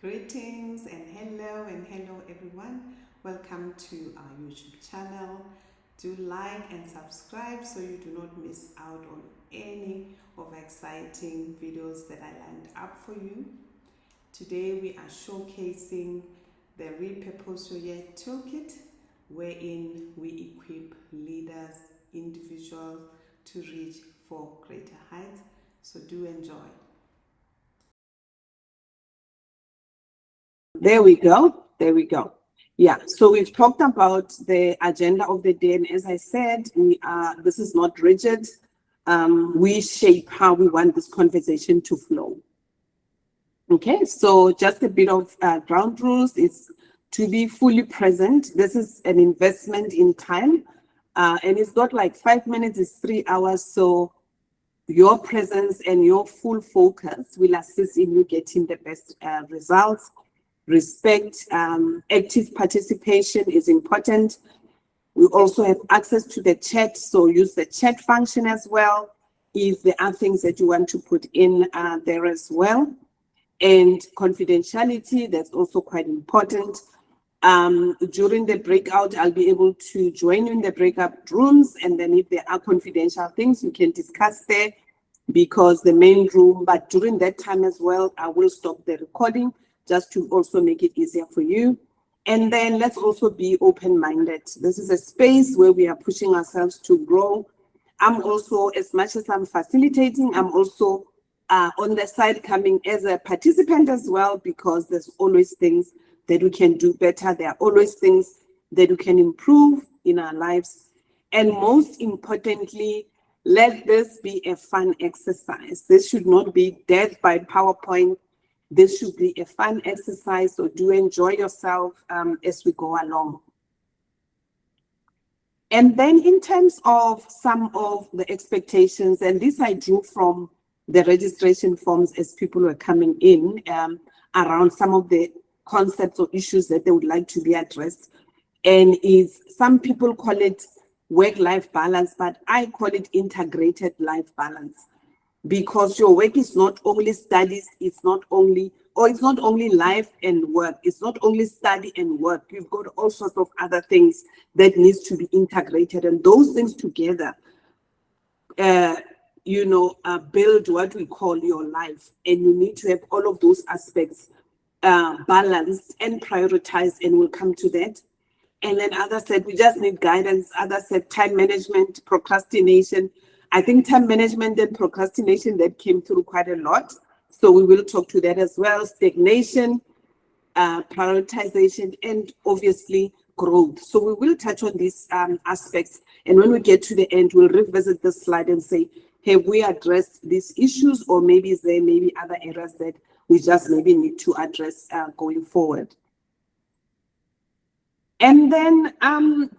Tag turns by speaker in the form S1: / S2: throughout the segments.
S1: Greetings and hello everyone. Welcome to our YouTube channel. Do like and subscribe so you do not miss out on any of exciting videos that I lined up for you. Today we are showcasing the Repurpose Your Year Toolkit, wherein we equip leaders, individuals to reach for greater heights. So do enjoy. There we go. Yeah, so we've talked about the agenda of the day, and as I said, this is not rigid. We shape how we want this conversation to flow. Okay, so just a bit of ground rules is to be fully present. This is an investment in time, and it's not like 5 minutes, it's 3 hours. So your presence and your full focus will assist in you getting the best results. Respect, active participation is important. We also have access to the chat, so use the chat function as well if there are things that you want to put in there as well. And confidentiality, that's also quite important. During the breakout, I'll be able to join you in the breakout rooms, and then if there are confidential things, you can discuss there because the main room, but during that time as well, I will stop the recording just to also make it easier for you. And then let's also be open-minded. This is a space where we are pushing ourselves to grow. I'm also, as much as I'm facilitating, I'm also on the side coming as a participant as well, because there's always things that we can do better. There are always things that we can improve in our lives. And most importantly, let this be a fun exercise. This should not be death by PowerPoint. This should be a fun exercise, so do enjoy yourself as we go along. And then in terms of some of the expectations, and this I drew from the registration forms as people were coming in around some of the concepts or issues that they would like to be addressed. And is some people call it work-life balance, but I call it integrated life balance. Because your work is not only studies, it's not only life and work. It's not only study and work. You've got all sorts of other things that needs to be integrated, and those things together, build what we call your life. And you need to have all of those aspects balanced and prioritized, and we'll come to that. And then others said we just need guidance. Others said time management, procrastination. I think time management and procrastination, that came through quite a lot. So we will talk to that as well. Stagnation, prioritization, and obviously growth. So we will touch on these aspects. And when we get to the end, we'll revisit this slide and say, have we addressed these issues, or maybe is there maybe other areas that we just maybe need to address going forward. And then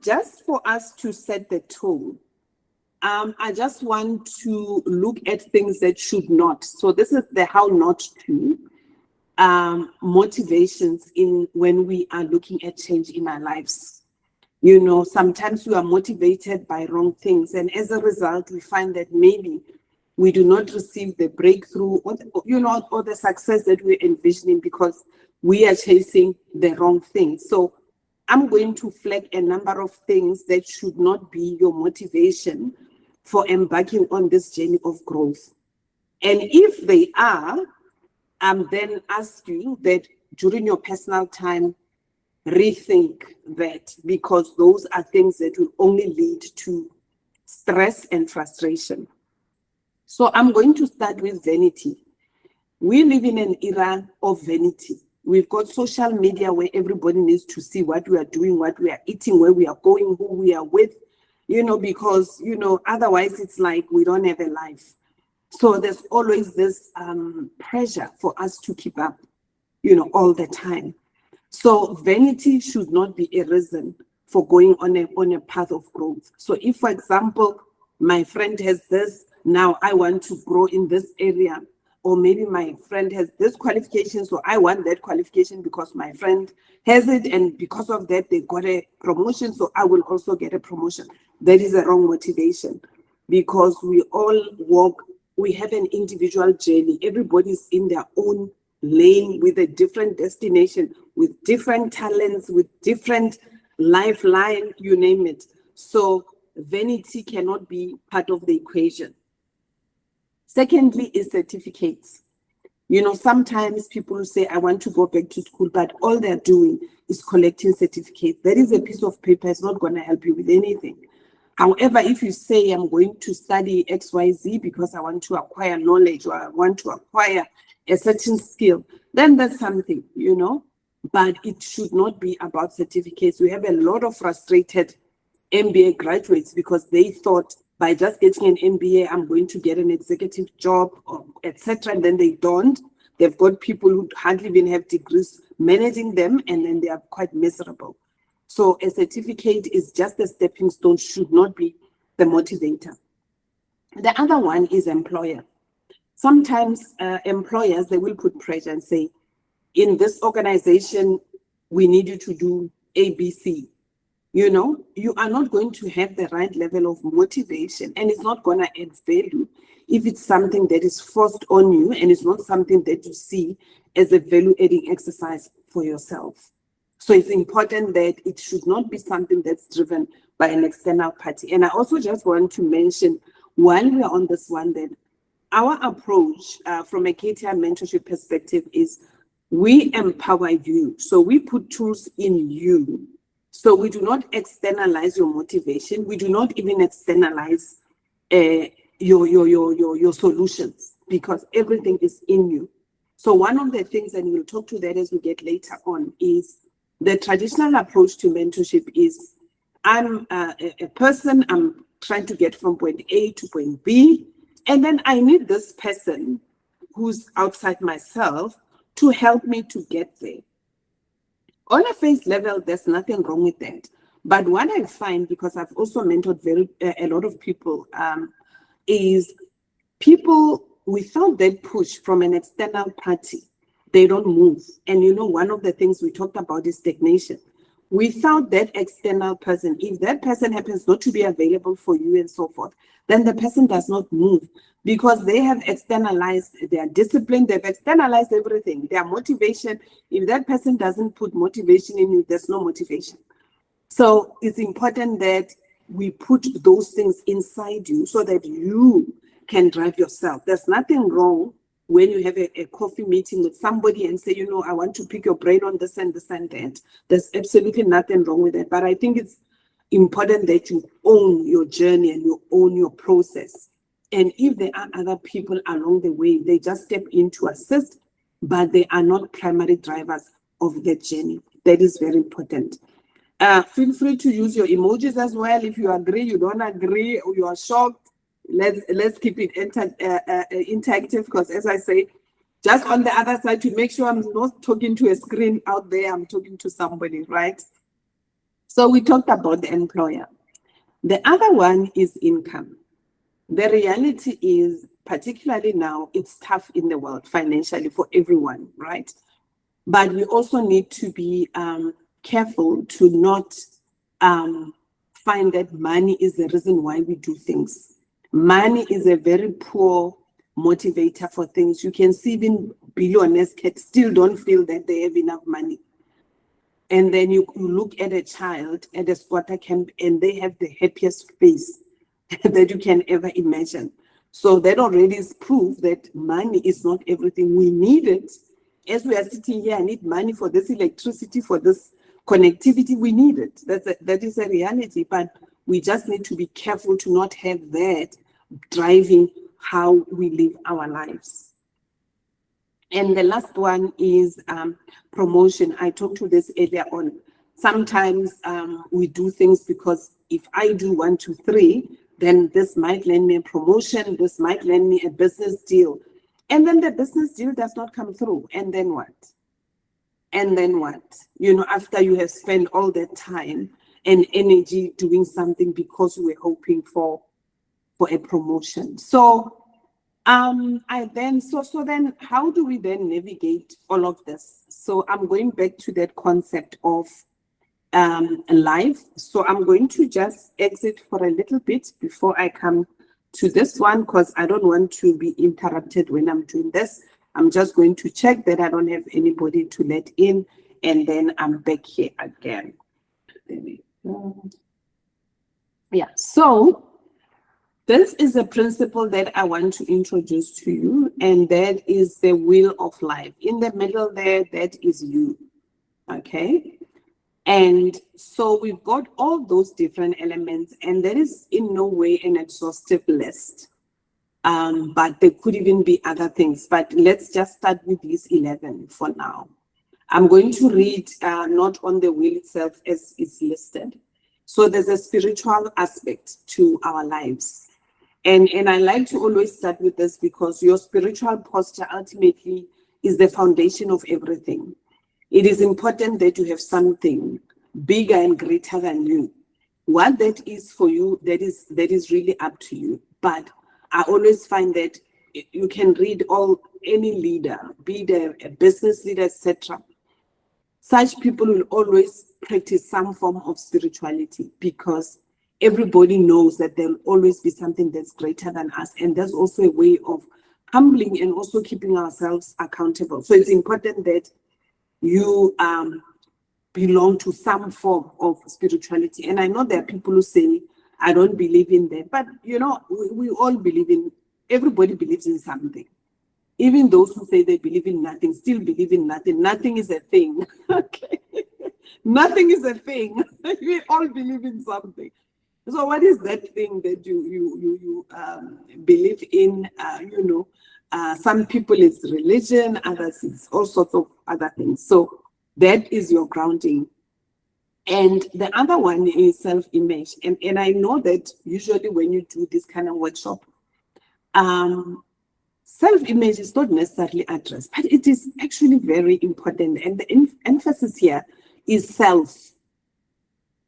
S1: just for us to set the tone, I just want to look at things that should not. So this is the how not to motivations in when we are looking at change in our lives. You know, sometimes we are motivated by wrong things, and as a result, we find that maybe we do not receive the breakthrough or the success that we're envisioning because we are chasing the wrong thing. So I'm going to flag a number of things that should not be your motivation for embarking on this journey of growth. And if they are, I'm then asking that during your personal time, rethink that, because those are things that will only lead to stress and frustration. So I'm going to start with vanity. We live in an era of vanity. We've got social media where everybody needs to see what we are doing, what we are eating, where we are going, who we are with, because, otherwise it's like we don't have a life. So there's always this pressure for us to keep up, all the time. So vanity should not be a reason for going on a path of growth. So if, for example, my friend has this, now I want to grow in this area, or maybe my friend has this qualification, so I want that qualification because my friend has it, and because of that, they got a promotion, so I will also get a promotion. That is a wrong motivation, because we all we have an individual journey. Everybody's in their own lane with a different destination, with different talents, with different lifeline, you name it. So vanity cannot be part of the equation. Secondly is certificates. You know, sometimes people say, I want to go back to school, but all they're doing is collecting certificates. That is a piece of paper. It's not going to help you with anything. However, if you say, I'm going to study XYZ because I want to acquire knowledge or I want to acquire a certain skill, then that's something, you know, but it should not be about certificates. We have a lot of frustrated MBA graduates because they thought by just getting an MBA, I'm going to get an executive job, etc. And then they don't. They've got people who hardly even have degrees managing them, and then they are quite miserable. So a certificate is just a stepping stone, should not be the motivator. The other one is employer. Sometimes employers, they will put pressure and say, in this organization, we need you to do ABC. You know, you are not going to have the right level of motivation, and it's not going to add value if it's something that is forced on you and it's not something that you see as a value-adding exercise for yourself. So it's important that it should not be something that's driven by an external party. And I also just want to mention, while we're on this one, that our approach from a KTI mentorship perspective is we empower you. So we put tools in you. So we do not externalize your motivation. We do not even externalize your solutions, because everything is in you. So one of the things, and we'll talk to that as we get later on, is the traditional approach to mentorship is I'm a person, I'm trying to get from point A to point B, and then I need this person who's outside myself to help me to get there. On a face level, there's nothing wrong with that. But what I find, because I've also mentored a lot of people, is people without that push from an external party, they don't move. And you know, one of the things we talked about is stagnation. Without that external person, if that person happens not to be available for you and so forth, then the person does not move, because they have externalized their discipline, they've externalized everything, their motivation. If that person doesn't put motivation in you, there's no motivation. So it's important that we put those things inside you so that you can drive yourself. There's nothing wrong when you have a coffee meeting with somebody and say, you know, I want to pick your brain on this and this and that. There's absolutely nothing wrong with that. But I think it's important that you own your journey and you own your process. And if there are other people along the way, they just step in to assist, but they are not primary drivers of that journey. That is very important. Feel free to use your emojis as well. If you agree, you don't agree, or you are shocked, let's keep it interactive, because as I say, just on the other side, to make sure I'm not talking to a screen out there, I'm talking to somebody, right? So we talked about the employer. The other one is income. The reality is, particularly now, it's tough in the world financially for everyone, right? But we also need to be careful to not find that money is the reason why we do things. Money is a very poor motivator for things. You can see even billionaires still don't feel that they have enough money. And then you look at a child at a squatter camp and they have the happiest face that you can ever imagine. So that already is proof that money is not everything. We need it. As we are sitting here, I need money for this electricity, for this connectivity. We need it. That is a reality. But we just need to be careful to not have that driving how we live our lives. And the last one is promotion. I talked to this earlier on. Sometimes we do things because if I do 1, 2, 3, then this might land me a promotion, this might land me a business deal. And then the business deal does not come through. And then what? And then what? You know, after you have spent all that time and energy doing something because you were hoping for a promotion. So then how do we then navigate all of this? So I'm going back to that concept of life. So I'm going to just exit for a little bit before I come to this one, because I don't want to be interrupted when I'm doing this. I'm just going to check that I don't have anybody to let in, and then I'm back here again. There we go. Yeah, so this is a principle that I want to introduce to you, and that is the wheel of life. In the middle there, that is you, okay? And so we've got all those different elements, and there is in no way an exhaustive list. But there could even be other things. But let's just start with these 11 for now. I'm going to read not on the wheel itself as it's listed. So there's a spiritual aspect to our lives. And I like to always start with this because your spiritual posture ultimately is the foundation of everything. It is important that you have something bigger and greater than you. What that is for you, that is really up to you. But I always find that you can read any leader, be they a business leader, etc. Such people will always practice some form of spirituality because everybody knows that there will always be something that's greater than us. And there's also a way of humbling and also keeping ourselves accountable. So it's important that you belong to some form of spirituality. And I know there are people who say, I don't believe in that. But, you know, we all believe everybody believes in something. Even those who say they believe in nothing still believe in nothing. Nothing is a thing. Okay. Nothing is a thing. We all believe in something. So what is that thing that you believe in? Some people it's religion, others it's all sorts of other things. So that is your grounding. And the other one is self-image. And I know that usually when you do this kind of workshop, self-image is not necessarily addressed, but it is actually very important. And the emphasis here is self.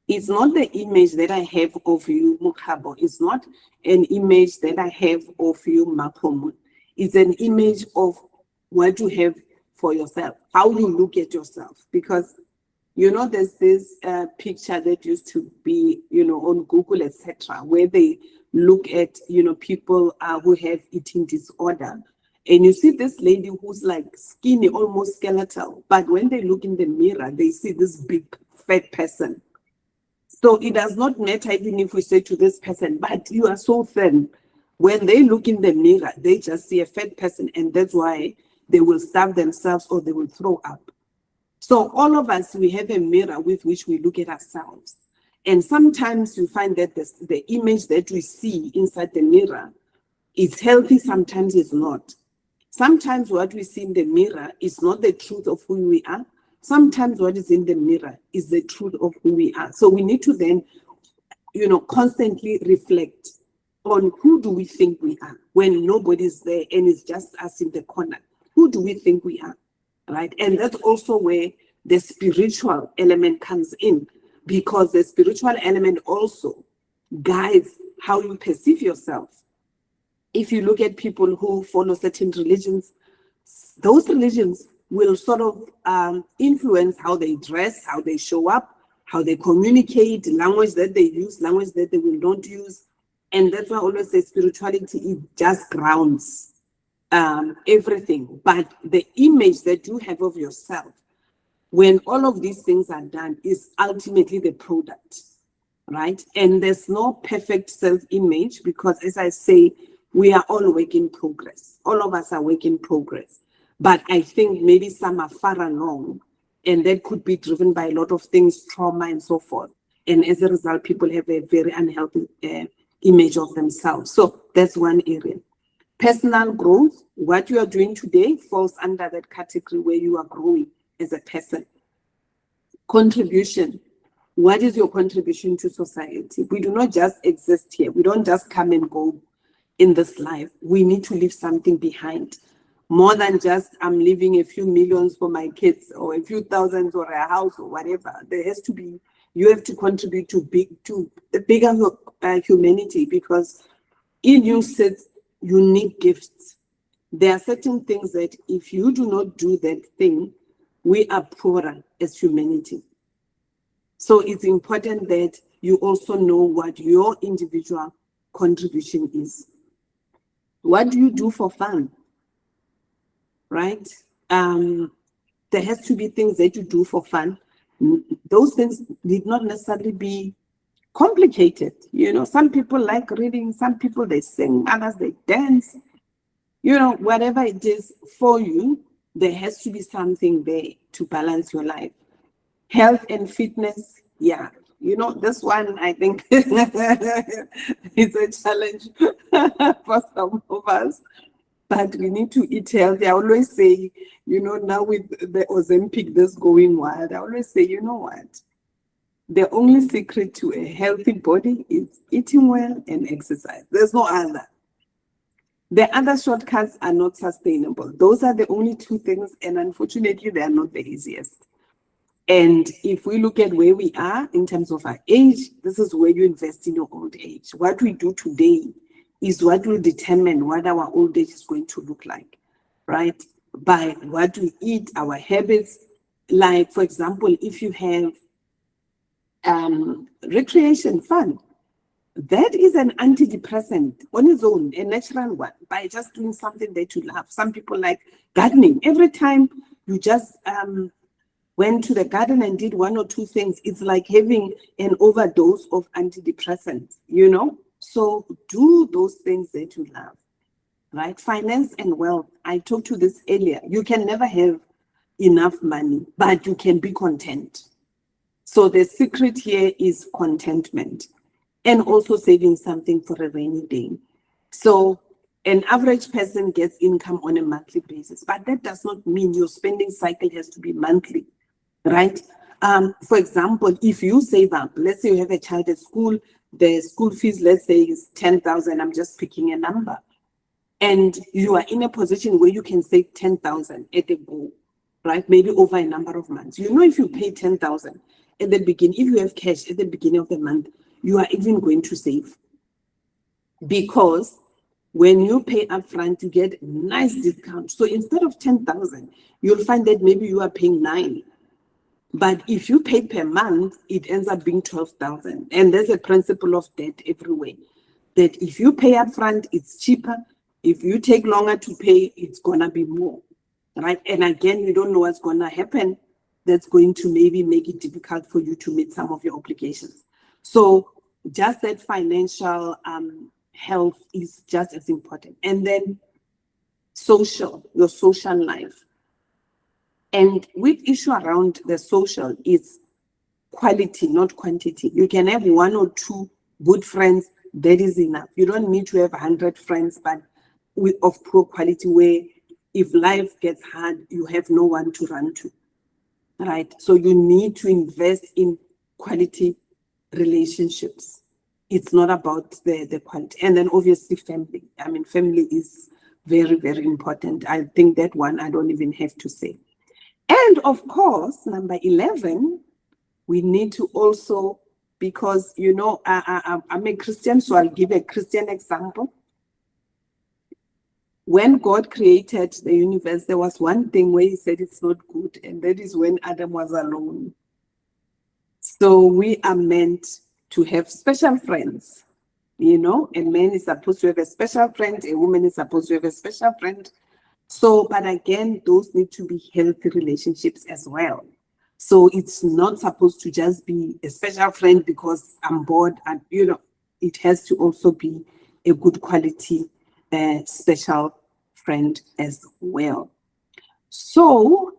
S1: It's not the image that I have of you, Mukhabo. It's not an image that I have of you, Makomo. It's an image of what you have for yourself, how you look at yourself. Because, you know, there's this picture that used to be, on Google, etc., where they look at, people who have eating disorder. And you see this lady who's like skinny, almost skeletal. But when they look in the mirror, they see this big, fat person. So it does not matter even if we say to this person, but you are so thin. When they look in the mirror, they just see a fat person, and that's why they will starve themselves or they will throw up. So all of us, we have a mirror with which we look at ourselves. And sometimes you find that the image that we see inside the mirror is healthy, sometimes it's not. Sometimes what we see in the mirror is not the truth of who we are. Sometimes what is in the mirror is the truth of who we are. So we need to then, constantly reflect on who do we think we are when nobody's there and it's just us in the corner. Who do we think we are, right? And that's also where the spiritual element comes in, because the spiritual element also guides how you perceive yourself. If you look at people who follow certain religions, those religions will sort of influence how they dress, how they show up, how they communicate, language that they use, language that they will not use. And that's why I always say spirituality, it just grounds everything. But the image that you have of yourself, when all of these things are done, is ultimately the product, right? And there's no perfect self-image because, as I say, we are all work in progress. All of us are work in progress. But I think maybe some are far along, and that could be driven by a lot of things, trauma and so forth. And as a result, people have a very unhealthy image of themselves. So that's one area. Personal growth, what you are doing today falls under that category where you are growing as a person. Contribution, what is your contribution to society? We do not just exist here. We don't just come and go in this life. We need to leave something behind. More than just I'm leaving a few millions for my kids or a few thousands or a house or whatever. There has to be, you have to contribute to the bigger humanity, because in you sits unique gifts. There are certain things that if you do not do that thing, we are poorer as humanity. So it's important that you also know what your individual contribution is. What do you do for fun? right? There has to be things that you do for fun. Those things need not necessarily be complicated. You know, some people like reading, some people they sing, others they dance. You know, whatever it is for you, there has to be something there to balance your life. Health and fitness, yeah. You know, this one I think is a challenge for some of us, but we need to eat healthy. I always say, you know, now with the Ozempic this going wild, I always say, you know what? The only secret to a healthy body is eating well and exercise. There's no other. The other shortcuts are not sustainable. Those are the only two things, and unfortunately, they are not the easiest. And if we look at where we are in terms of our age, this is where you invest in your old age. What we do today is what will determine what our old age is going to look like, right? By what we eat, our habits. Like, for example, if you have recreation fun, that is an antidepressant on its own, a natural one, by just doing something that you love. Some people like gardening. Every time you just went to the garden and did one or two things, it's like having an overdose of antidepressants, you know? So do those things that you love, right? Finance and wealth. I talked to this earlier. You can never have enough money, but you can be content. So the secret here is contentment and also saving something for a rainy day. So an average person gets income on a monthly basis, but that does not mean your spending cycle has to be monthly, right? For example, if you save up, let's say you have a child at school, the school fees, let's say, is 10,000. I'm just picking a number. And you are in a position where you can save 10,000 at a go, right? Maybe over a number of months. You know, if you pay 10,000 at the beginning, if you have cash at the beginning of the month, you are even going to save. Because when you pay upfront, you get nice discount. So instead of 10,000, you'll find that maybe you are paying 9. But if you pay per month, it ends up being 12,000. And there's a principle of debt everywhere. That if you pay upfront, it's cheaper. If you take longer to pay, it's gonna be more, right? And again, you don't know what's gonna happen. That's going to maybe make it difficult for you to meet some of your obligations. So just that financial health is just as important. And then your social life. And with issue around the social is quality, not quantity. You can have 1 or 2 good friends, that is enough. You don't need to have 100 friends, but of poor quality, where if life gets hard, you have no one to run to, right? So you need to invest in quality relationships. It's not about the quality. And then obviously family. I mean, family is very, very important. I think that one I don't even have to say. And of course, number 11, we need to also, because, you know, I'm a Christian, so I'll give a Christian example. When God created the universe, there was one thing where he said it's not good, and that is when Adam was alone. So we are meant to have special friends, you know, a man is supposed to have a special friend, a woman is supposed to have a special friend. So, but again, those need to be healthy relationships as well. So it's not supposed to just be a special friend because I'm bored, and, you know, it has to also be a good quality special friend as well. So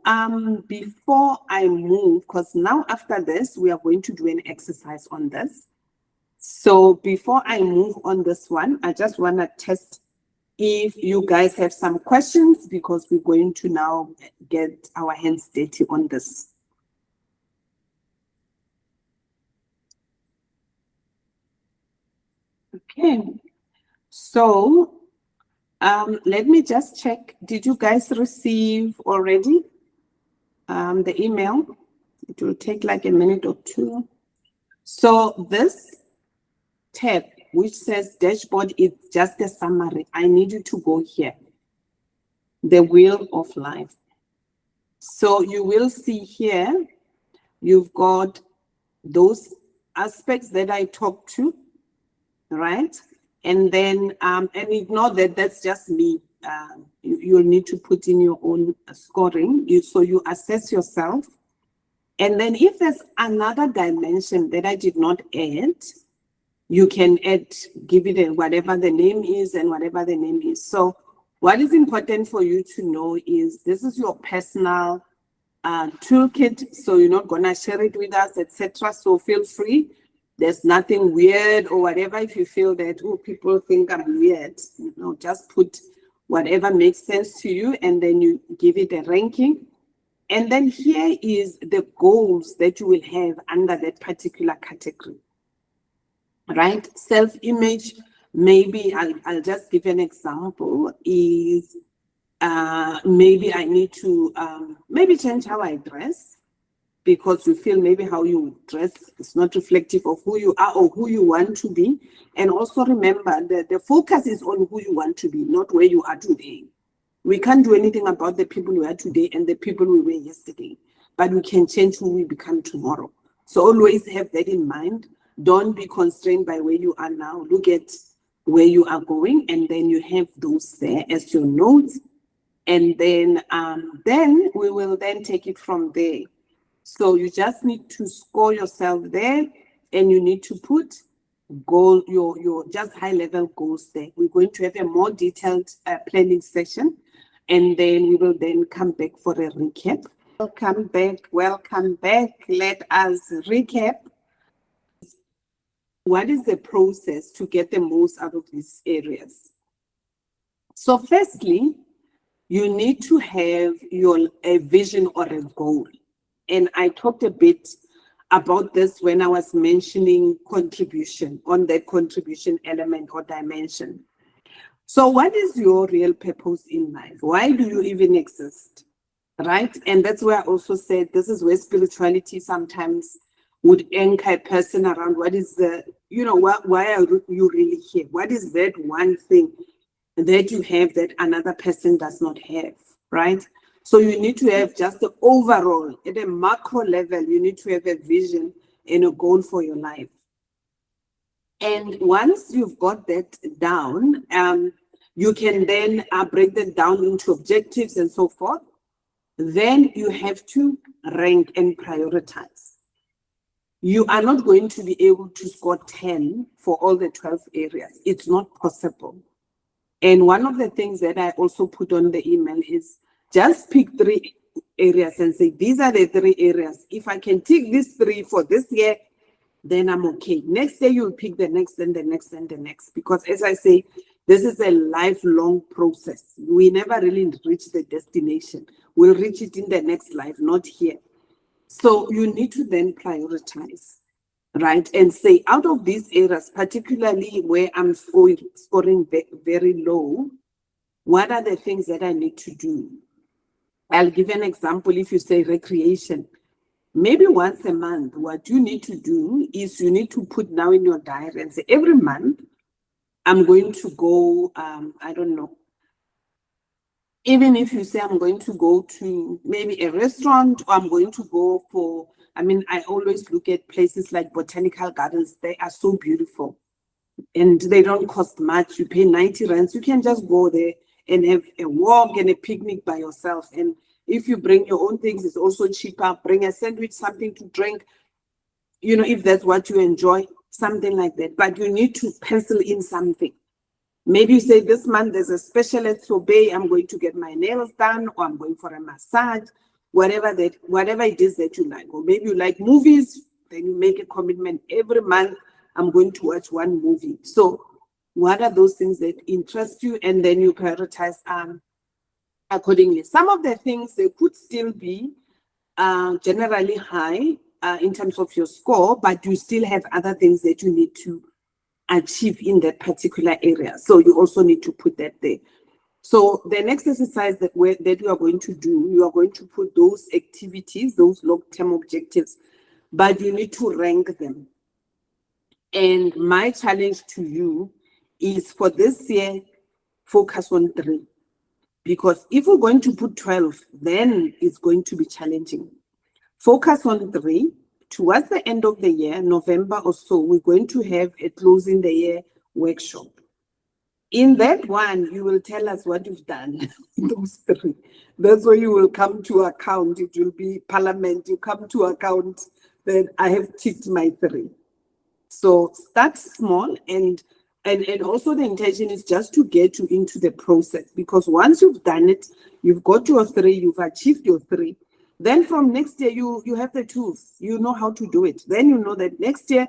S1: before I move, because now after this, we are going to do an exercise on this. So before I move on this one, I just want to test if you guys have some questions, because we're going to now get our hands dirty on this. Okay, so let me just check. Did you guys receive already the email? It will take like a minute or 2. So this tab, which says dashboard, is just a summary. I need you to go here, the wheel of life. So you will see here, you've got those aspects that I talked to, right? And then, and ignore that, that's just me. you'll need to put in your own scoring. So you assess yourself. And then if there's another dimension that I did not add, you can add, give it whatever the name is and whatever the name is. So what is important for you to know is this is your personal toolkit. So you're not going to share it with us, etc. So feel free. There's nothing weird or whatever. If you feel that, oh, people think I'm weird, just put whatever makes sense to you, and then you give it a ranking. And then here is the goals that you will have under that particular category, right? Self-image, maybe I'll just give an example, is maybe I need to maybe change how I dress, because you feel maybe how you dress is not reflective of who you are or who you want to be. And also remember that the focus is on who you want to be, not where you are today. We can't do anything about the people we are today and the people we were yesterday, but we can change who we become tomorrow. So always have that in mind. Don't be constrained by where you are now. Look at where you are going, and then you have those there as your notes. And then we will then take it from there. So you just need to score yourself there, and you need to put goal, your just high level goals there. We're going to have a more detailed planning session, and then we will then come back for a recap. Welcome back. Let us recap. What is the process to get the most out of these areas? So firstly, you need to have a vision or a goal. And I talked a bit about this when I was mentioning contribution, on that contribution element or dimension. So what is your real purpose in life? Why do you even exist, right? And that's where I also said this is where spirituality sometimes would anchor a person around what is the, why are you really here? What is that one thing that you have that another person does not have, right? So you need to have just the overall, at a macro level, you need to have a vision and a goal for your life. And once you've got that down, you can then break that down into objectives and so forth. Then you have to rank and prioritize. You are not going to be able to score 10 for all the 12 areas. It's not possible. And one of the things that I also put on the email is just pick 3 areas and say, these are the 3 areas. If I can tick these 3 for this year, then I'm okay. Next day, you'll pick the next and the next and the next. Because as I say, this is a lifelong process. We never really reach the destination. We'll reach it in the next life, not here. So you need to then prioritize, right? And say, out of these areas, particularly where I'm scoring very low, what are the things that I need to do? I'll give an example. If you say recreation, maybe once a month, what you need to do is you need to put now in your diary and say, every month, I'm going to go, I don't know. Even if you say I'm going to go to maybe a restaurant, or I'm going to go for, I always look at places like botanical gardens. They are so beautiful and they don't cost much. You pay 90 rands. You can just go there and have a walk and a picnic by yourself. And if you bring your own things, it's also cheaper. Bring a sandwich, something to drink, if that's what you enjoy, something like that. But you need to pencil in something. Maybe you say this month there's a special at Sobe, I'm going to get my nails done, or I'm going for a massage, whatever it is that you like. Or maybe you like movies, then you make a commitment every month, I'm going to watch one movie. So what are those things that interest you? And then you prioritize accordingly. Some of the things, they could still be generally high in terms of your score, but you still have other things that you need to achieve in that particular area. So you also need to put that there. So the next exercise that you are going to do, you are going to put those activities, those long-term objectives, but you need to rank them. And my challenge to you is for this year, focus on 3. Because if we're going to put 12, then it's going to be challenging. Focus on 3. Towards the end of the year, November or so, we're going to have a closing the year workshop. In that one, you will tell us what you've done in those three. That's where you will come to account. It will be parliament. You come to account that I have ticked my three. So start small, and also the intention is just to get you into the process, because once you've done it, you've got your three, you've achieved your three. Then from next year, you have the tools, you know how to do it. Then you know that next year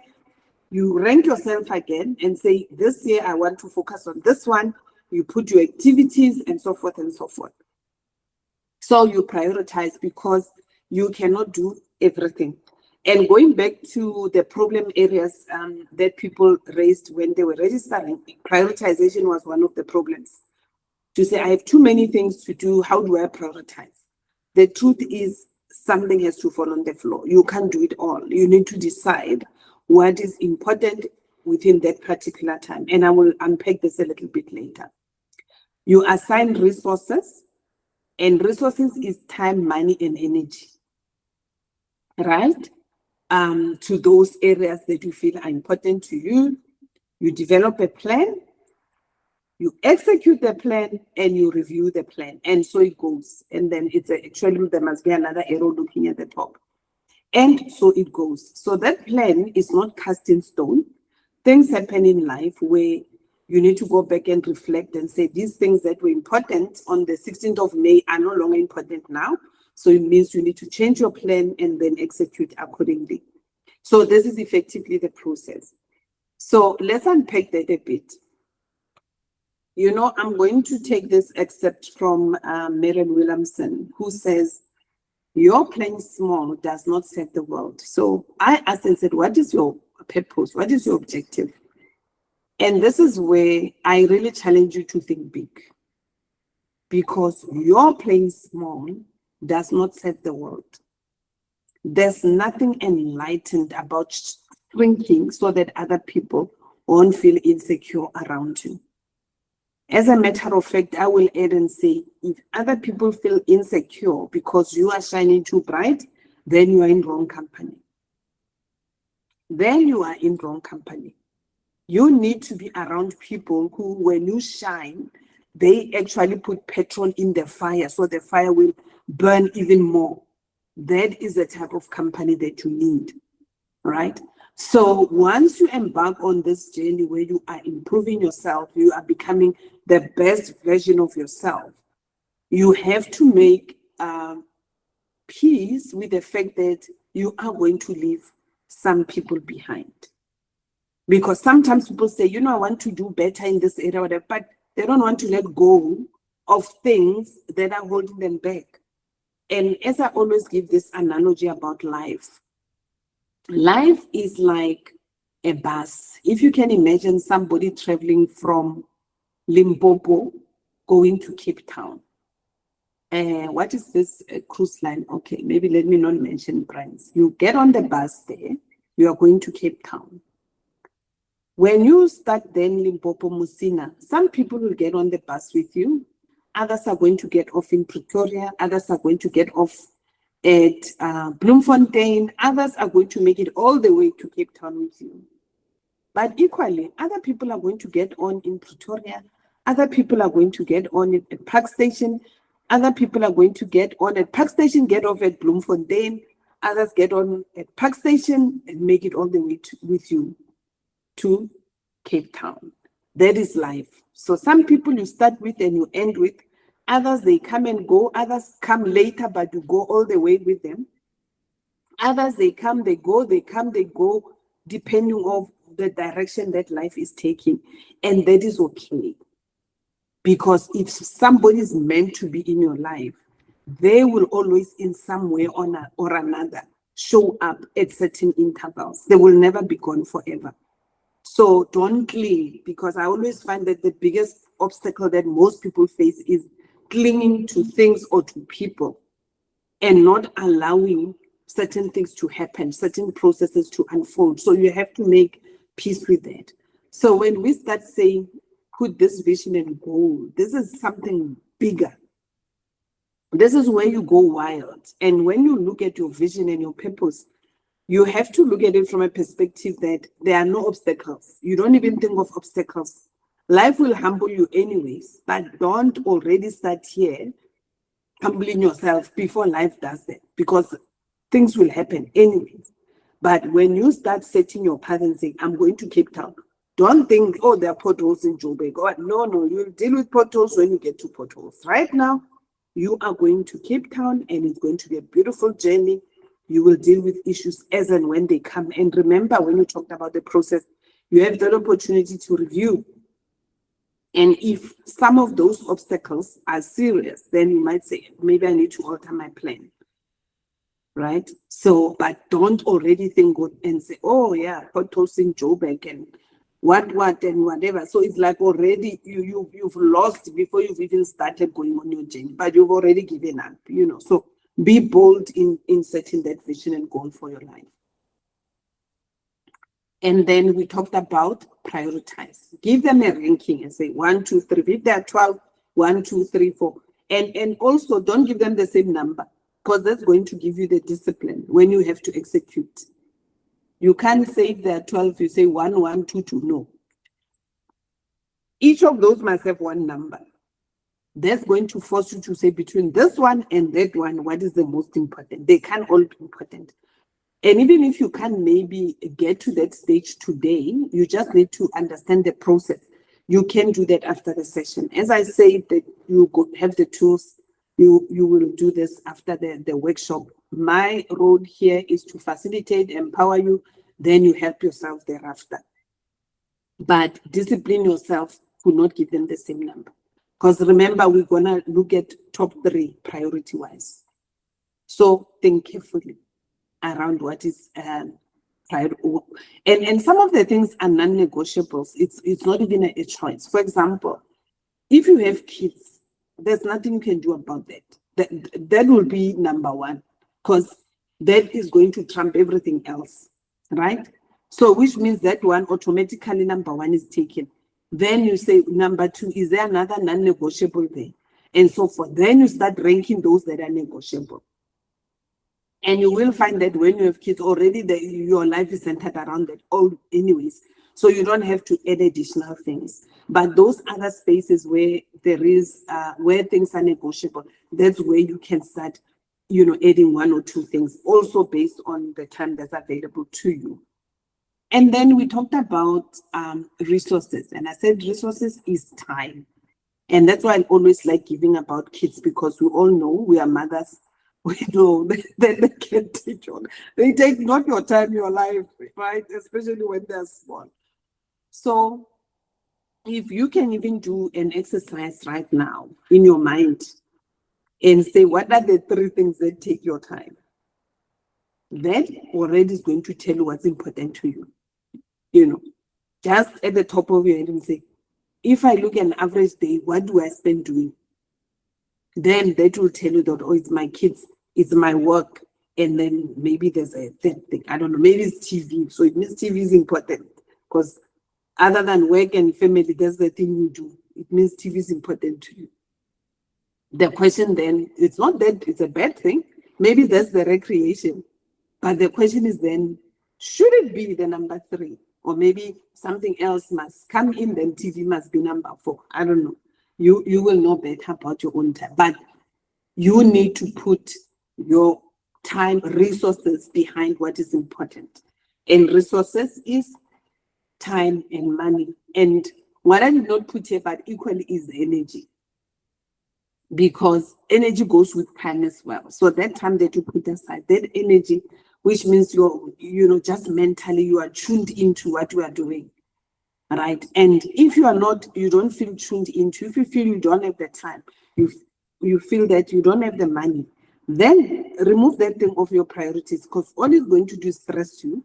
S1: you rank yourself again and say, this year I want to focus on this one. You put your activities and so forth and so forth. So you prioritize, because you cannot do everything. And going back to the problem areas that people raised when they were registering, prioritization was one of the problems. To say, I have too many things to do, how do I prioritize? The truth is, something has to fall on the floor. You can't do it all. You need to decide what is important within that particular time. And I will unpack this a little bit later. You assign resources, and resources is time, money, and energy, right? To those areas that you feel are important to you. You develop a plan, you execute the plan, and you review the plan. And so it goes. And then it's actually, there must be another arrow looking at the top. And so it goes. So that plan is not cast in stone. Things happen in life where you need to go back and reflect and say, these things that were important on the 16th of May are no longer important now. So it means you need to change your plan and then execute accordingly. So this is effectively the process. So let's unpack that a bit. You know, I'm going to take this excerpt from Marianne Williamson, who says, your playing small does not serve the world. So I asked and said, what is your purpose? What is your objective? And this is where I really challenge you to think big, because your playing small does not serve the world. There's nothing enlightened about shrinking so that other people won't feel insecure around you. As a matter of fact, I will add and say, if other people feel insecure because you are shining too bright, then you are in wrong company. Then you are in wrong company. You need to be around people who, when you shine, they actually put petrol in the fire, so the fire will burn even more. That is the type of company that you need, right? So once you embark on this journey where you are improving yourself, you are becoming the best version of yourself, you have to make peace with the fact that you are going to leave some people behind. Because sometimes people say, you know, I want to do better in this area, whatever, but they don't want to let go of things that are holding them back. And as I always give this analogy about life, life is like a bus. If you can imagine somebody traveling from Limpopo going to Cape Town. What is this cruise line? Okay, maybe let me not mention brands. You get on the bus there, you are going to Cape Town. When you start then Limpopo, Musina, some people will get on the bus with you. Others are going to get off in Pretoria. Others are going to get off at Bloemfontein. Others are going to make it all the way to Cape Town with you. But equally, other people are going to get on in Pretoria. Other people are going to get on at Park Station. Other people are going to get on at Park Station, get off at Bloemfontein. Others get on at Park Station and make it all the way with you to Cape Town. That is life. So some people you start with and you end with. Others, they come and go. Others come later, but you go all the way with them. Others, they come, they go, they come, they go, depending on the direction that life is taking. And that is okay. Because if somebody is meant to be in your life, they will always in some way or another show up at certain intervals. They will never be gone forever. So don't cling, because I always find that the biggest obstacle that most people face is clinging to things or to people and not allowing certain things to happen, certain processes to unfold. So you have to make peace with that. So when we start saying, put this vision and goal, this is something bigger. This is where you go wild. And when you look at your vision and your purpose, you have to look at it from a perspective that there are no obstacles. You don't even think of obstacles. Life will humble you anyways, but don't already start here humbling yourself before life does that, because things will happen anyways. But when you start setting your path and saying, I'm going to Cape Town, don't think, oh, there are potholes in Joburg. Oh, no, you'll deal with potholes when you get to potholes. Right now, you are going to Cape Town and it's going to be a beautiful journey. You will deal with issues as and when they come. And remember, when you talked about the process, you have the opportunity to review. And if some of those obstacles are serious, then you might say, maybe I need to alter my plan. Right? So, but don't already think and say, oh yeah, potholes in Joburg and what and whatever. So it's like already you've lost before you've even started going on your journey, but you've already given up, So be bold in setting that vision and goal for your life. And then we talked about prioritize. Give them a ranking and say 1, 2, 3. If there are 12, 1, 2, 3, 4. And also don't give them the same number, because that's going to give you the discipline when you have to execute. You can't say if there are 12, you say 1, 1, 2, 2. No. Each of those must have one number. That's going to force you to say between this one and that one, what is the most important? They can't all be important. And even if you can't maybe get to that stage today, you just need to understand the process. You can do that after the session. As I say, that you have the tools, you will do this after the workshop. My role here is to facilitate, empower you, then you help yourself thereafter. But discipline yourself to not give them the same number. Because remember, we're going to look at top 3 priority-wise. So think carefully around what is priority. And some of the things are non-negotiables. It's not even a choice. For example, if you have kids, there's nothing you can do about that. That will be number 1, because that is going to trump everything else, right? So which means that one automatically number 1 is taken. Then you say number 2, is there another non-negotiable there? And so forth. Then you start ranking those that are negotiable. And you will find that when you have kids already, your life is centered around that all anyways. So you don't have to add additional things. But those other spaces where there is, where things are negotiable, that's where you can start, adding 1 or 2 things, also based on the time that's available to you. And then we talked about resources. And I said resources is time. And that's why I always like giving about kids, because we all know we are mothers. We know they can take on. They take not your time, your life, right? Especially when they're small. So if you can even do an exercise right now in your mind and say, what are the 3 things that take your time? That already is going to tell you what's important to you. Just at the top of your head and say, if I look at an average day, what do I spend doing? Then that will tell you that, oh, it's my kids, it's my work, and then maybe there's a third thing. I don't know, maybe it's TV. So it means TV is important, because other than work and family, that's the thing you do. It means TV is important to you. The question then, it's not that it's a bad thing. Maybe that's the recreation. But the question is then, should it be the number 3? Or maybe something else must come in, then TV must be number 4. I don't know. You will know better about your own time. But you need to put your time, resources behind what is important. And resources is time and money. And what I did not put here, but equally, is energy. Because energy goes with time as well. So that time that you put aside, that energy, which means you're, just mentally, you are tuned into what you are doing. Right. And if you don't feel tuned into, if you feel you don't have the time, you feel that you don't have the money, then remove that thing off your priorities, because all it's going to do is stress you,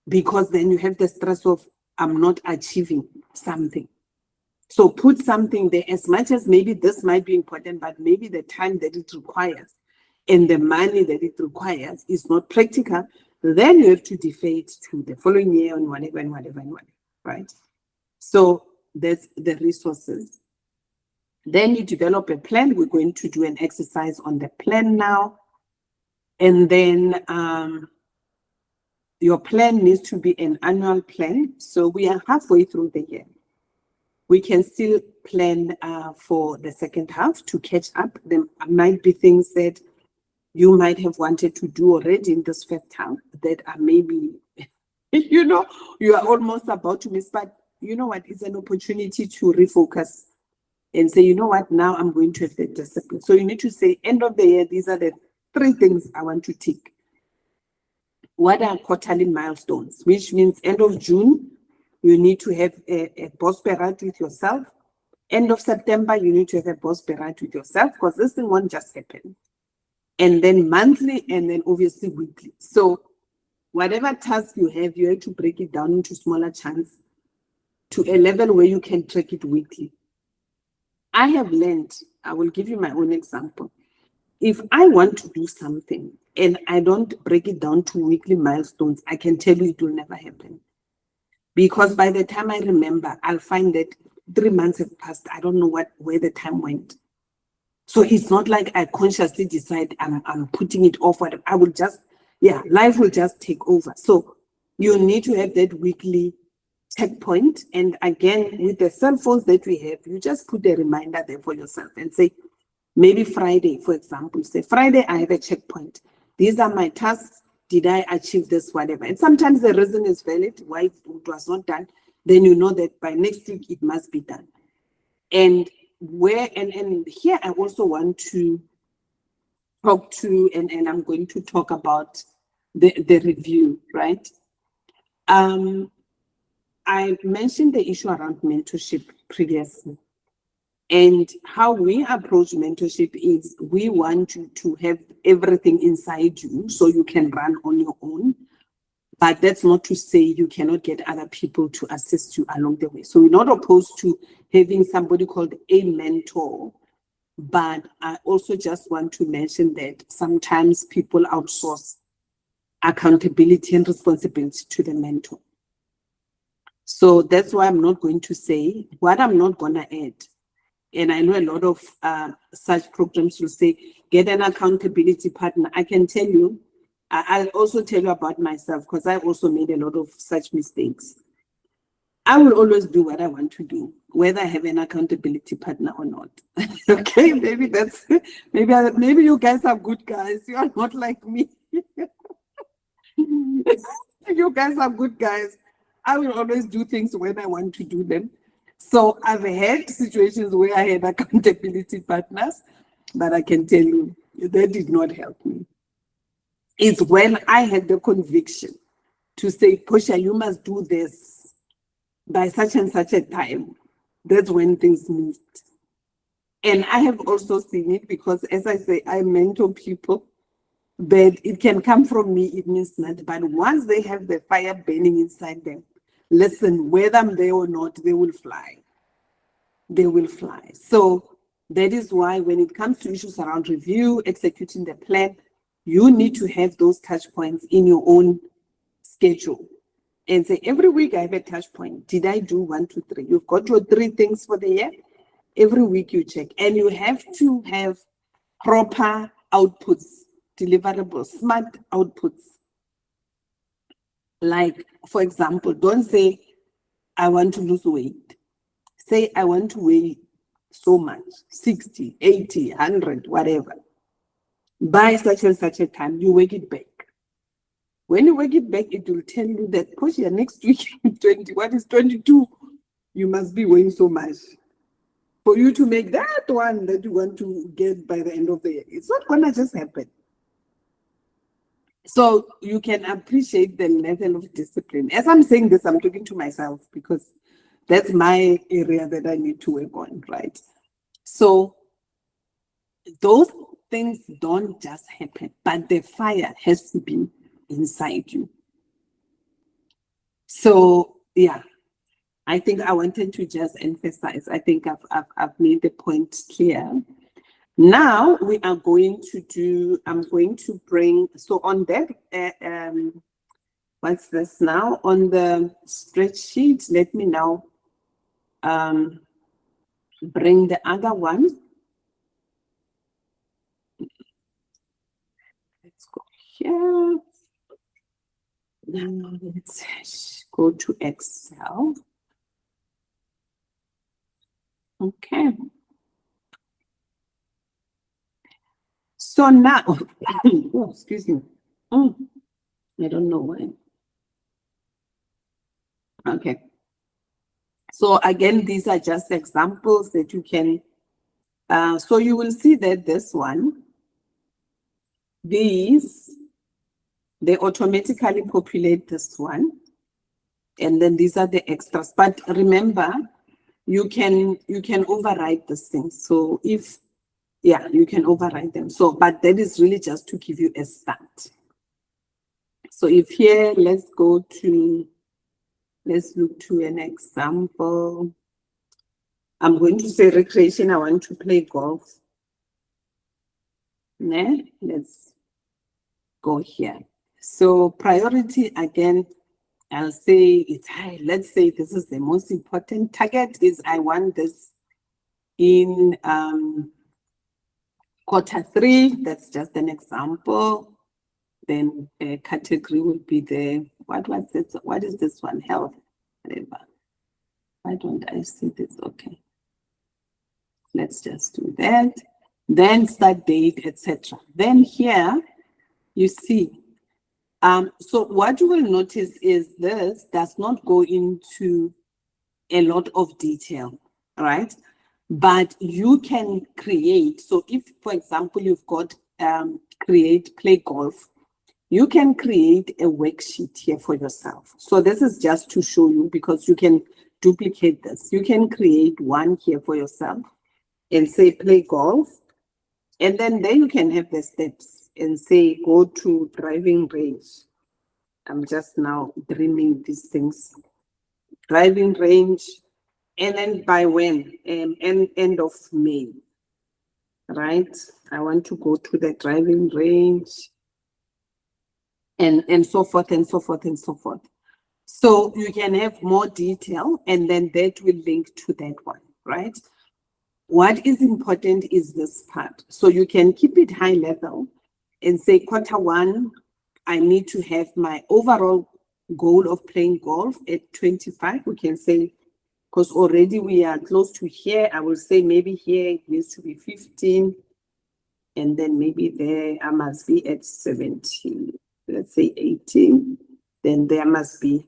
S1: because then you have the stress of, I'm not achieving something. So put something there, as much as maybe this might be important, but maybe the time that it requires and the money that it requires is not practical. Then you have to defer it to the following year and whatever, right? So that's the resources. Then you develop a plan. We're going to do an exercise on the plan now. And then your plan needs to be an annual plan. So we are halfway through the year. we can still plan for the second half to catch up. There might be things that you might have wanted to do already in this first half that are maybe, you are almost about to miss, but you know what, it's an opportunity to refocus and say, you know what, now I'm going to have the discipline. So you need to say, end of the year, these are the 3 things I want to tick. What are quarterly milestones? Which means end of June, you need to have a boss parade with yourself. End of September, you need to have a boss parade with yourself, because this thing won't just happen. And then monthly, and then obviously weekly. So whatever task you have to break it down into smaller chunks to a level where you can track it weekly. I have learned, I will give you my own example. If I want to do something and I don't break it down to weekly milestones, I can tell you it will never happen. Because by the time I remember, I'll find that 3 months have passed. I don't know where the time went. So it's not like I consciously decide I'm putting it off. I will just, life will just take over. So you need to have that weekly checkpoint. And again, with the cell phones that we have, you just put a reminder there for yourself and say, maybe Friday, for example, say, Friday, I have a checkpoint. These are my tasks. Did I achieve this, whatever? And sometimes the reason is valid, why it was not done. Then you know that by next week, it must be done. And here I also want to talk to, and I'm going to talk about the review, right? I mentioned the issue around mentorship previously. And how we approach mentorship is we want you to have everything inside you so you can run on your own. But that's not to say you cannot get other people to assist you along the way. So we're not opposed to having somebody called a mentor. But I also just want to mention that sometimes people outsource accountability and responsibility to the mentor. So that's why I'm not going to say what I'm not going to add. And I know a lot of such programs will say, get an accountability partner. I can tell you, I'll also tell you about myself, because I also made a lot of such mistakes. I will always do what I want to do, whether I have an accountability partner or not. Okay, maybe you guys are good guys. You are not like me. You guys are good guys. I will always do things when I want to do them. So I've had situations where I had accountability partners, but I can tell you that did not help me. It's when I had the conviction to say, Portia, you must do this by such and such a time. That's when things moved. And I have also seen it because, as I say, I mentor people, but it can come from me, it means nothing. But once they have the fire burning inside them, listen, whether I'm there or not, they will fly. They will fly. So that is why when it comes to issues around review, executing the plan, you need to have those touch points in your own schedule. And say, every week I have a touch point. Did I do 1, 2, 3? You've got your 3 things for the year. Every week you check. And you have to have proper outputs, deliverables, smart outputs. Like, for example, don't say, I want to lose weight. Say, I want to weigh so much, 60, 80, 100, whatever. By such and such a time, you work it back. When you work it back, it will tell you that, Portia, next week, 22, you must be weighing so much. For you to make that one that you want to get by the end of the year, it's not going to just happen. So you can appreciate the level of discipline. As I'm saying this, I'm talking to myself because that's my area that I need to work on, right? So those things don't just happen, but the fire has to be inside you. So yeah, I think I wanted to just emphasize. I think I've made the point clear. Now we are going to do. I'm going to bring. So on that, what's this now on the spreadsheet? Let me now bring the other one. Let's go here. Now let's go to Excel. Okay. So now, oh, excuse me. I don't know why. Okay. So again, these are just examples that you can, so you will see that this one, these, they automatically populate this one. And then these are the extras. But remember, you can override this thing. So if, yeah, you can override them. So, but that is really just to give you a start. So if here, let's look to an example. I'm going to say recreation. I want to play golf. Let's go here. So priority again, I'll say it's high. Let's say this is the most important target is I want this in Q3. That's just an example. Then category will be the, what was this? What is this one? Health. Whatever. Why don't I see this? Okay. Let's just do that. Then start date, etc. Then here you see. So what you will notice is this does not go into a lot of detail, right? But you can create. So if, for example, you've got play golf, you can create a worksheet here for yourself. So this is just to show you because you can duplicate this. You can create one here for yourself and say play golf. And then there you can have the steps and say go to driving range. I'm just now dreaming these things. Driving range, and then by when? End of May, right? I want to go to the driving range and so forth and so forth and so forth. So you can have more detail and then that will link to that one, right? What is important is this part. So you can keep it high level and say Q1, I need to have my overall goal of playing golf at 25. We can say, because already we are close to here, I will say maybe here it needs to be 15. And then maybe there I must be at 17. Let's say 18. Then there must be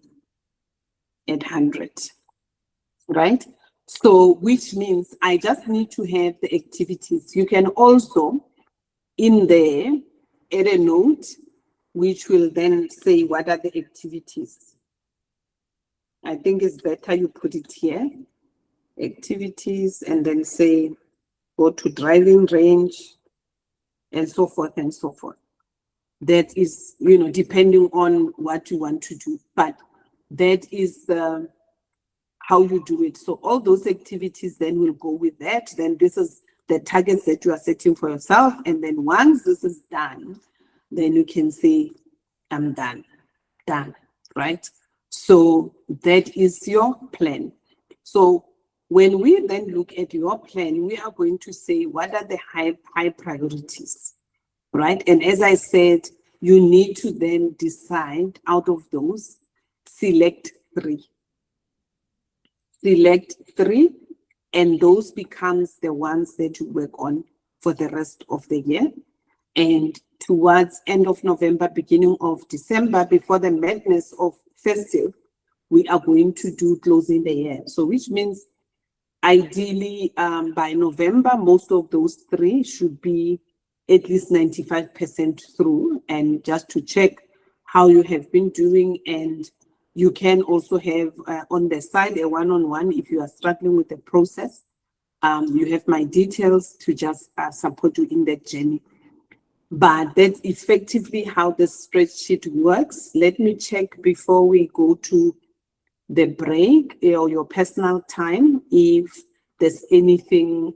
S1: at 100, right? So which means I just need to have the activities. You can also in there add a note which will then say what are the activities. I think it's better you put it here, activities, and then say go to driving range and so forth and so forth. That is, depending on what you want to do, but that is how you do it. So all those activities then will go with that. Then this is the targets that you are setting for yourself. And then once this is done, then you can say, I'm done, right? So that is your plan. So when we then look at your plan, we are going to say, what are the high priorities, right? And as I said, you need to then decide out of those, select three, and those becomes the ones that you work on for the rest of the year. And towards end of November, beginning of December, before the madness of festive, we are going to do closing the year. So which means ideally by November, most of those three should be at least 95% through, and just to check how you have been doing. And you can also have on the side a one-on-one if you are struggling with the process. You have my details to just support you in that journey. But that's effectively how the spreadsheet works. Let me check before we go to the break or your personal time if there's anything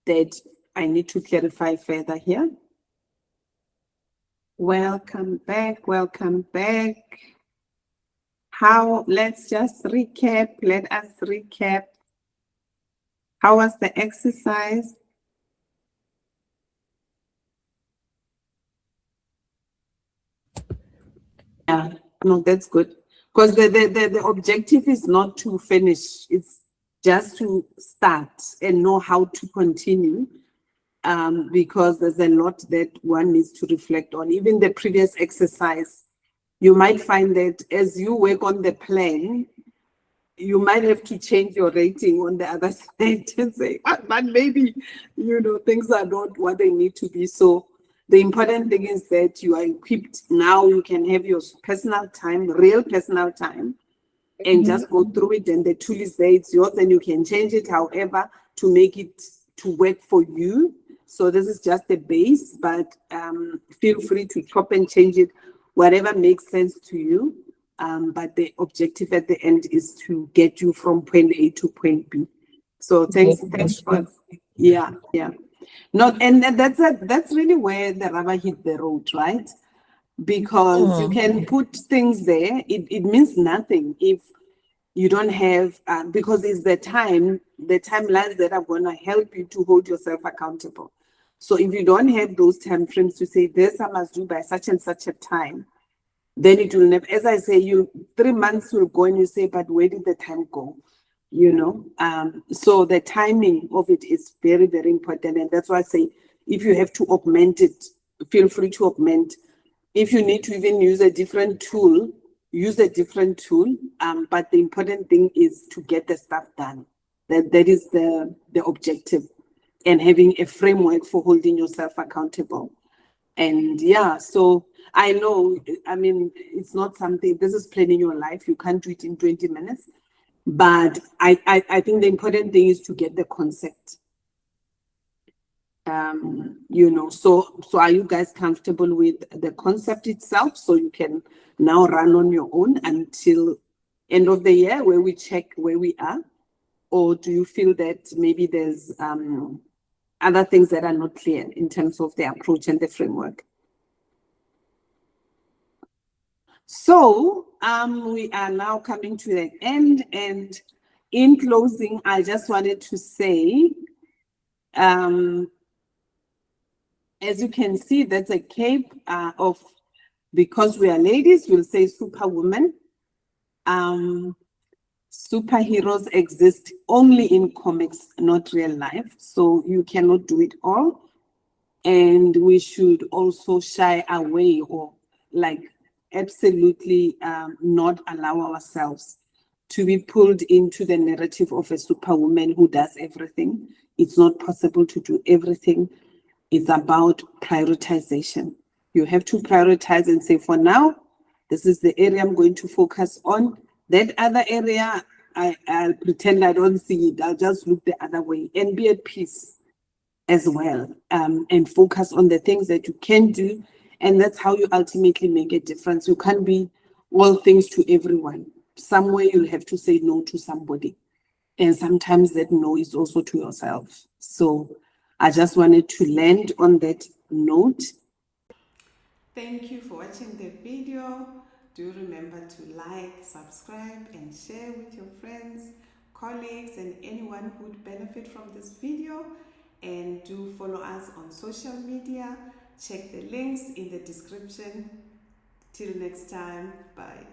S1: that I need to clarify further here. Welcome back. Let's just recap. Let us recap. How was the exercise? Yeah, no, that's good. Because the objective is not to finish, it's just to start and know how to continue, because there's a lot that one needs to reflect on. Even the previous exercise, you might find that as you work on the plan, you might have to change your rating on the other side and say, but maybe, things are not what they need to be. So the important thing is that you are equipped now. You can have your personal time, real personal time, and just go through it. And the tool is there, it's yours, and you can change it however to make it to work for you. So this is just the base, but feel free to chop and change it, whatever makes sense to you. But the objective at the end is to get you from point A to point B. So thanks for, yeah. Not, and that's really where the rubber hit the road, right? Because you can put things there, it means nothing if you don't have, because it's the timelines that are going to help you to hold yourself accountable. So if you don't have those time frames to say this I must do by such and such a time, then it will never, as I say, 3 months will go and you say, but where did the time go? So the timing of it is very, very important. And that's why I say, if you have to augment it, feel free to augment. If you need to even use a different tool, use a different tool. But the important thing is to get the stuff done. That is the objective, and having a framework for holding yourself accountable. And so I know, I mean, it's not something, this is planning your life. You can't do it in 20 minutes. But I think the important thing is to get the concept. So are you guys comfortable with the concept itself? So you can now run on your own until end of the year where we check where we are? Or do you feel that maybe there's other things that are not clear in terms of the approach and the framework? So we are now coming to the end, and in closing, I just wanted to say, as you can see, that's a cape of, because we are ladies, we'll say superwoman. Superheroes exist only in comics, not real life. So you cannot do it all. And we should also shy away, or absolutely not allow ourselves to be pulled into the narrative of a superwoman who does everything. It's not possible to do everything. It's about prioritization. You have to prioritize and say, for now, this is the area I'm going to focus on. That other area, I'll pretend I don't see it. I'll just look the other way and be at peace as well, and focus on the things that you can do. And that's how you ultimately make a difference. You can't be all things to everyone. Somewhere you'll have to say no to somebody. And sometimes that no is also to yourself. So I just wanted to land on that note. Thank you for watching the video. Do remember to like, subscribe, and share with your friends, colleagues, and anyone who would benefit from this video. And do follow us on social media. Check the links in the description. Till next time, bye.